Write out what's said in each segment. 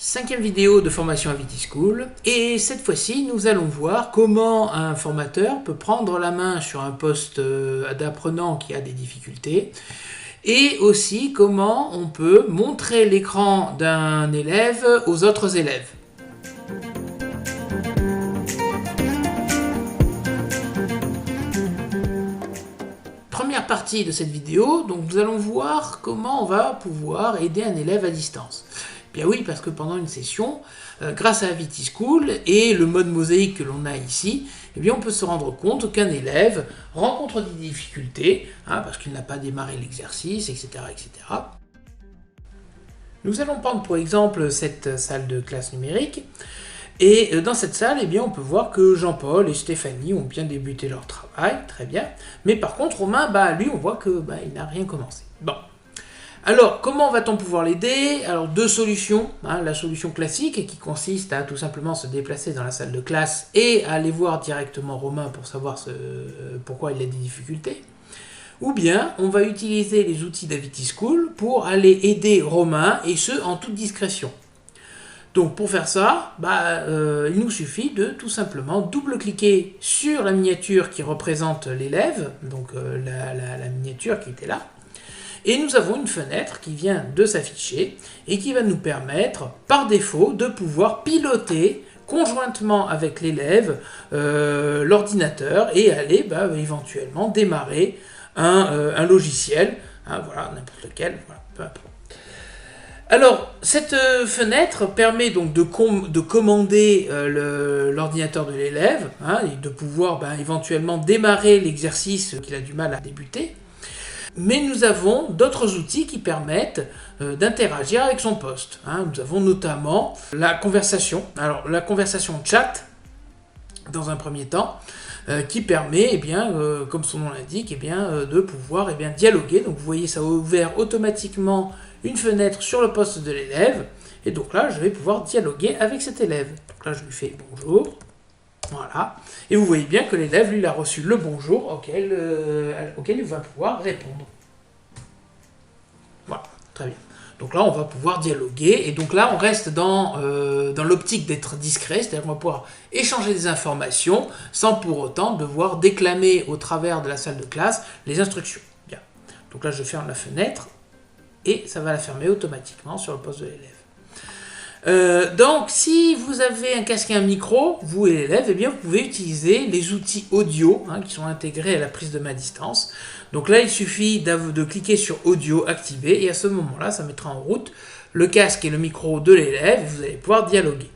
Cinquième vidéo de formation à Vitischool, et cette fois-ci nous allons voir comment un formateur peut prendre la main sur un poste d'apprenant qui a des difficultés, et aussi comment on peut montrer l'écran d'un élève aux autres élèves. Première partie de cette vidéo, donc nous allons voir comment on va pouvoir aider un élève à distance. Bien oui, parce que pendant une session, grâce à Vitischool et le mode mosaïque que l'on a ici, eh bien on peut se rendre compte qu'un élève rencontre des difficultés, parce qu'il n'a pas démarré l'exercice, etc., etc. Nous allons prendre pour exemple cette salle de classe numérique, et dans cette salle, eh bien, on peut voir que Jean-Paul et Stéphanie ont bien débuté leur travail, très bien, mais par contre Romain, lui on voit que il n'a rien commencé. Bon. Alors, comment va-t-on pouvoir l'aider? Alors, deux solutions. La solution classique qui consiste à tout simplement se déplacer dans la salle de classe et à aller voir directement Romain pour savoir pourquoi il a des difficultés. Ou bien, on va utiliser les outils d'Vitischool pour aller aider Romain, et ce, en toute discrétion. Donc, pour faire ça, il nous suffit de tout simplement double-cliquer sur la miniature qui représente l'élève, donc la miniature qui était là. Et nous avons une fenêtre qui vient de s'afficher et qui va nous permettre, par défaut, de pouvoir piloter conjointement avec l'élève l'ordinateur et aller éventuellement démarrer un logiciel, voilà, n'importe lequel, voilà, peu importe. Alors, cette fenêtre permet donc de commander l'ordinateur de l'élève, et de pouvoir éventuellement démarrer l'exercice qu'il a du mal à débuter. Mais nous avons d'autres outils qui permettent d'interagir avec son poste. Nous avons notamment la conversation. Alors, la conversation chat, dans un premier temps, qui permet, comme son nom l'indique, de pouvoir dialoguer. Donc, vous voyez, ça a ouvert automatiquement une fenêtre sur le poste de l'élève. Et donc là, je vais pouvoir dialoguer avec cet élève. Donc là, je lui fais bonjour. Voilà. Et vous voyez bien que l'élève, lui, il a reçu le bonjour auquel il va pouvoir répondre. Voilà, très bien. Donc là, on va pouvoir dialoguer. Et donc là, on reste dans l'optique d'être discret, c'est-à-dire qu'on va pouvoir échanger des informations sans pour autant devoir déclamer au travers de la salle de classe les instructions. Bien. Donc là, je ferme la fenêtre et ça va la fermer automatiquement sur le poste de l'élève. Donc, si vous avez un casque et un micro, vous et l'élève, vous pouvez utiliser les outils audio qui sont intégrés à la prise de main à distance. Donc là, il suffit de cliquer sur audio activé et à ce moment-là, ça mettra en route le casque et le micro de l'élève et vous allez pouvoir dialoguer.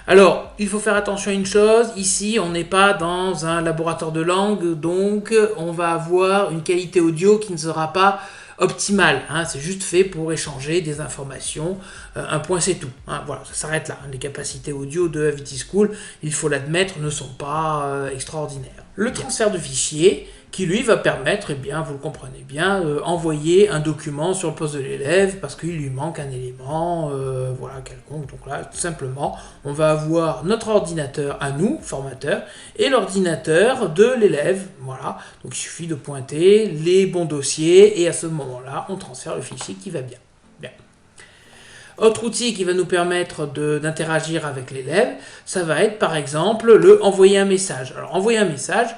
Alors, il faut faire attention à une chose, ici, on n'est pas dans un laboratoire de langue, donc on va avoir une qualité audio qui ne sera pas optimal, c'est juste fait pour échanger des informations, un point c'est tout, voilà, ça s'arrête là. Les capacités audio de Vitischool, il faut l'admettre, ne sont pas extraordinaires. Le transfert de fichiers, qui lui va permettre, vous le comprenez bien, envoyer un document sur le poste de l'élève parce qu'il lui manque un élément, voilà, quelconque. Donc là, tout simplement, on va avoir notre ordinateur à nous, formateur, et l'ordinateur de l'élève, voilà. Donc il suffit de pointer les bons dossiers et à ce moment-là, on transfère le fichier qui va bien. Autre outil qui va nous permettre d'interagir avec l'élève, ça va être par exemple le envoyer un message. Alors envoyer un message,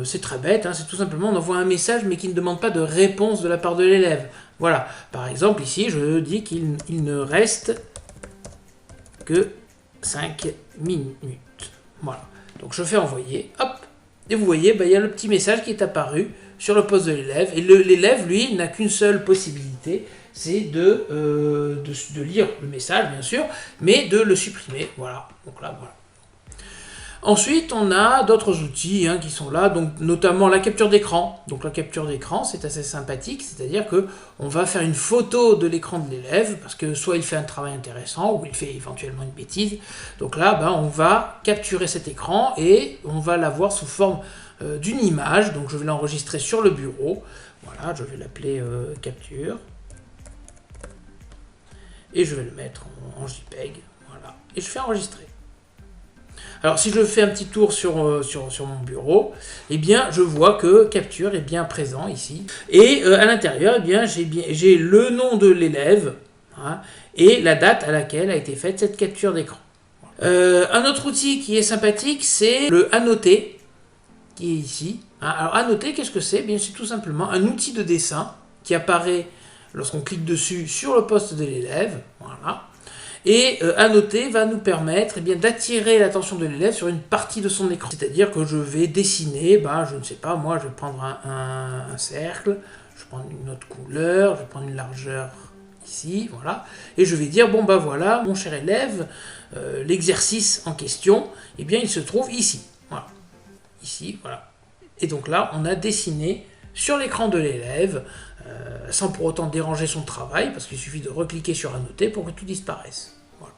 c'est très bête, c'est tout simplement on envoie un message mais qui ne demande pas de réponse de la part de l'élève. Voilà, par exemple ici je dis qu'il ne reste que 5 minutes. Voilà, donc je fais envoyer, hop, et vous voyez, il y a le petit message qui est apparu sur le poste de l'élève, et l'élève lui n'a qu'une seule possibilité, c'est de lire le message bien sûr, mais de le supprimer, voilà, donc là voilà. Ensuite, on a d'autres outils qui sont là, donc notamment la capture d'écran. Donc la capture d'écran, c'est assez sympathique, c'est-à-dire que on va faire une photo de l'écran de l'élève, parce que soit il fait un travail intéressant, ou il fait éventuellement une bêtise. Donc là, on va capturer cet écran et on va l'avoir sous forme d'une image. Donc je vais l'enregistrer sur le bureau. Voilà, je vais l'appeler capture. Et je vais le mettre en JPEG. Voilà, et je fais enregistrer. Alors si je fais un petit tour sur mon bureau, je vois que capture est bien présent ici. Et à l'intérieur, j'ai le nom de l'élève, hein, et la date à laquelle a été faite cette capture d'écran. Un autre outil qui est sympathique, c'est le Annoter, qui est ici. Alors Annoter, qu'est-ce que c'est? Bien, c'est tout simplement un outil de dessin qui apparaît lorsqu'on clique dessus sur le poste de l'élève. Voilà. Et Annoter va nous permettre d'attirer l'attention de l'élève sur une partie de son écran. C'est-à-dire que je vais dessiner, je ne sais pas, moi je vais prendre un cercle, je vais prendre une autre couleur, je vais prendre une largeur ici, voilà, et je vais dire, voilà, mon cher élève, l'exercice en question, il se trouve ici, voilà, ici, voilà. Et donc là, on a dessiné sur l'écran de l'élève, sans pour autant déranger son travail, parce qu'il suffit de recliquer sur Annoter pour que tout disparaisse. Voilà.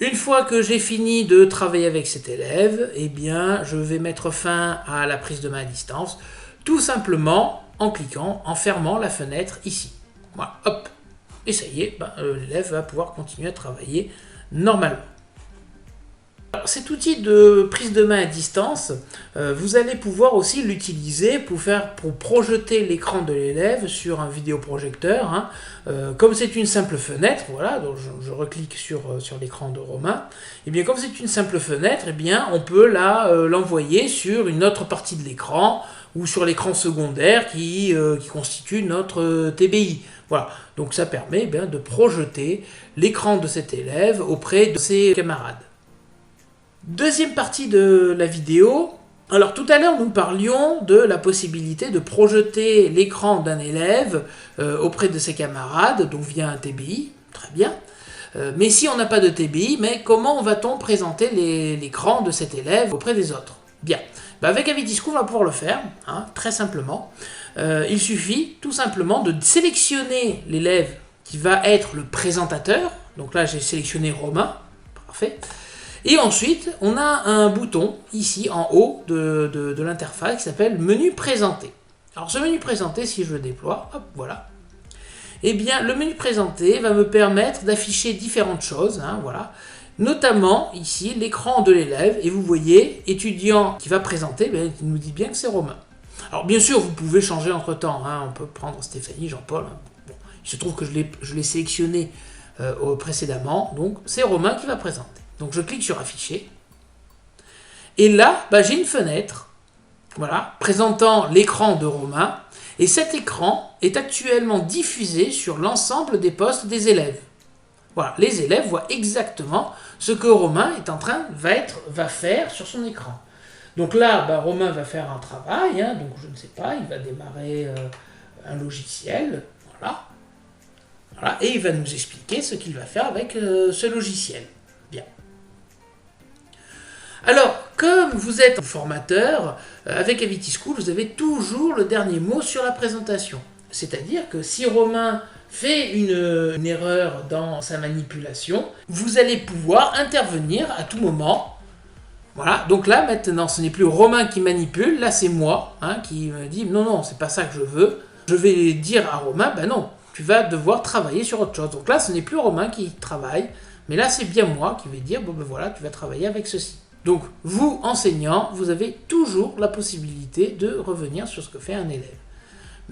Une fois que j'ai fini de travailler avec cet élève, je vais mettre fin à la prise de main à distance, tout simplement en cliquant, en fermant la fenêtre ici. Voilà, hop. Et ça y est, l'élève va pouvoir continuer à travailler normalement. Alors, cet outil de prise de main à distance, vous allez pouvoir aussi l'utiliser pour projeter l'écran de l'élève sur un vidéoprojecteur. Hein. Comme c'est une simple fenêtre, voilà, donc je reclique sur l'écran de Romain, comme c'est une simple fenêtre, on peut l'envoyer sur une autre partie de l'écran ou sur l'écran secondaire qui constitue notre TBI. Voilà, donc ça permet de projeter l'écran de cet élève auprès de ses camarades. Deuxième partie de la vidéo. Alors tout à l'heure nous parlions de la possibilité de projeter l'écran d'un élève auprès de ses camarades, donc via un TBI, très bien. Mais si on n'a pas de TBI, comment va-t-on présenter l'écran de cet élève auprès des autres? Bien, avec AvitySchool on va pouvoir le faire, hein, très simplement. Il suffit tout simplement de sélectionner l'élève qui va être le présentateur. Donc là j'ai sélectionné Romain, parfait. Et ensuite, on a un bouton ici en haut de l'interface qui s'appelle menu présenter. Alors ce menu présenter, si je le déploie, hop, voilà. Le menu présenter va me permettre d'afficher différentes choses, hein, voilà. Notamment ici l'écran de l'élève, et vous voyez, étudiant qui va présenter, il nous dit bien que c'est Romain. Alors bien sûr, vous pouvez changer entre temps, hein, on peut prendre Stéphanie, Jean-Paul. Hein. Bon, il se trouve que je l'ai sélectionné précédemment, donc c'est Romain qui va présenter. Donc je clique sur afficher, et là j'ai une fenêtre, voilà, présentant l'écran de Romain, et cet écran est actuellement diffusé sur l'ensemble des postes des élèves. Voilà, les élèves voient exactement ce que Romain va faire sur son écran. Donc là, Romain va faire un travail, hein, donc je ne sais pas, il va démarrer un logiciel, voilà, et il va nous expliquer ce qu'il va faire avec ce logiciel. Bien. Alors, comme vous êtes formateur, avec AvitySchool, vous avez toujours le dernier mot sur la présentation. C'est-à-dire que si Romain fait une erreur dans sa manipulation, vous allez pouvoir intervenir à tout moment. Voilà, donc là maintenant ce n'est plus Romain qui manipule, là c'est moi qui me dit non, c'est pas ça que je veux. Je vais dire à Romain, non, tu vas devoir travailler sur autre chose. Donc là ce n'est plus Romain qui travaille, mais là c'est bien moi qui vais dire, voilà, tu vas travailler avec ceci. Donc vous, enseignant, vous avez toujours la possibilité de revenir sur ce que fait un élève.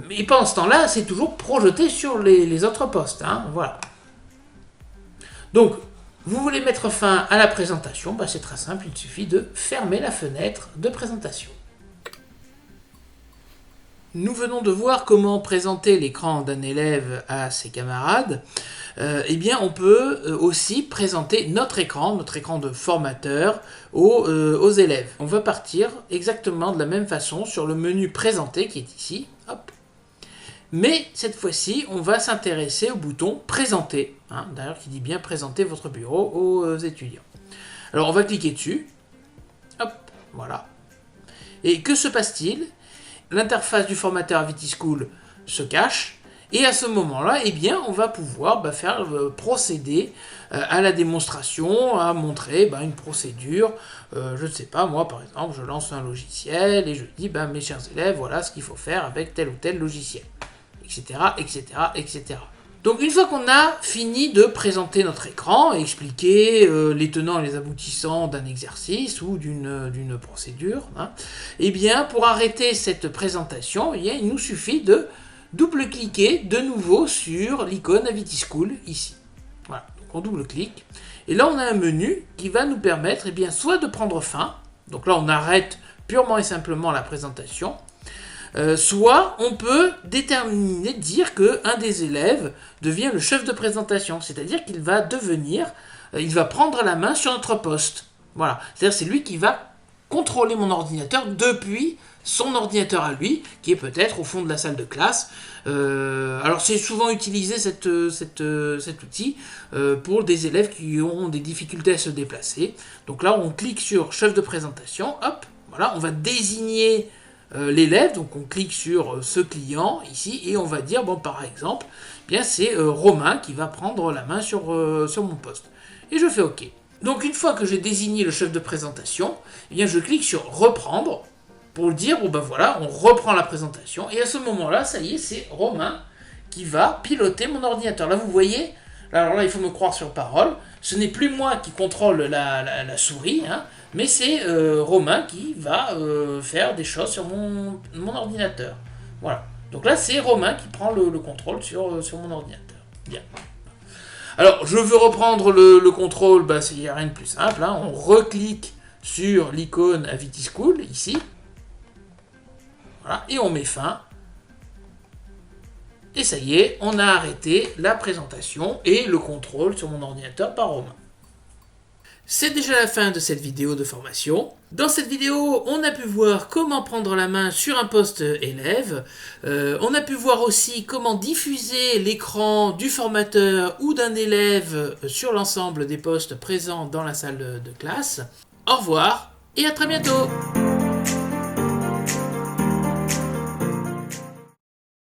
Mais pendant ce temps-là, c'est toujours projeté sur les autres postes, hein, voilà. Donc, vous voulez mettre fin à la présentation, c'est très simple, il suffit de fermer la fenêtre de présentation. Nous venons de voir comment présenter l'écran d'un élève à ses camarades. On peut aussi présenter notre écran de formateur aux élèves. On va partir exactement de la même façon sur le menu présenter qui est ici. Hop. Mais cette fois-ci, on va s'intéresser au bouton présenter, hein, d'ailleurs qui dit bien présenter votre bureau aux étudiants. Alors on va cliquer dessus. Hop, voilà. Et que se passe-t-il? L'interface du formateur AvitySchool se cache, et à ce moment-là, on va pouvoir procéder à la démonstration, à montrer une procédure. Je ne sais pas, moi par exemple, je lance un logiciel et je dis, mes chers élèves, voilà ce qu'il faut faire avec tel ou tel logiciel, etc., etc., etc. Donc une fois qu'on a fini de présenter notre écran et expliquer les tenants et les aboutissants d'un exercice ou d'une procédure, pour arrêter cette présentation, il nous suffit de double-cliquer de nouveau sur l'icône Avity School ici. Voilà, donc on double-clique. Et là, on a un menu qui va nous permettre soit de prendre fin. Donc là, on arrête purement et simplement la présentation. Soit on peut dire qu'un des élèves devient le chef de présentation. C'est-à-dire qu'il va il va prendre la main sur notre poste. Voilà, c'est-à-dire c'est lui qui va contrôler mon ordinateur depuis son ordinateur à lui, qui est peut-être au fond de la salle de classe. Alors c'est souvent utilisé cet outil pour des élèves qui ont des difficultés à se déplacer. Donc là on clique sur chef de présentation, hop, voilà, on va désigner l'élève, donc on clique sur ce client ici et on va dire, bon par exemple, c'est Romain qui va prendre la main sur mon poste. Et je fais OK. Donc une fois que j'ai désigné le chef de présentation, je clique sur reprendre pour dire, voilà, on reprend la présentation, et à ce moment-là, ça y est, c'est Romain qui va piloter mon ordinateur. Là, vous voyez, alors là, il faut me croire sur parole, ce n'est plus moi qui contrôle la souris, mais c'est Romain qui va faire des choses sur mon ordinateur. Voilà. Donc là, c'est Romain qui prend le contrôle sur mon ordinateur. Bien. Alors, je veux reprendre le contrôle, il n'y a rien de plus simple, on reclique sur l'icône Avity School, ici, voilà, et on met fin. Et ça y est, on a arrêté la présentation et le contrôle sur mon ordinateur par Romain. C'est déjà la fin de cette vidéo de formation. Dans cette vidéo, on a pu voir comment prendre la main sur un poste élève. On a pu voir aussi comment diffuser l'écran du formateur ou d'un élève sur l'ensemble des postes présents dans la salle de classe. Au revoir et à très bientôt!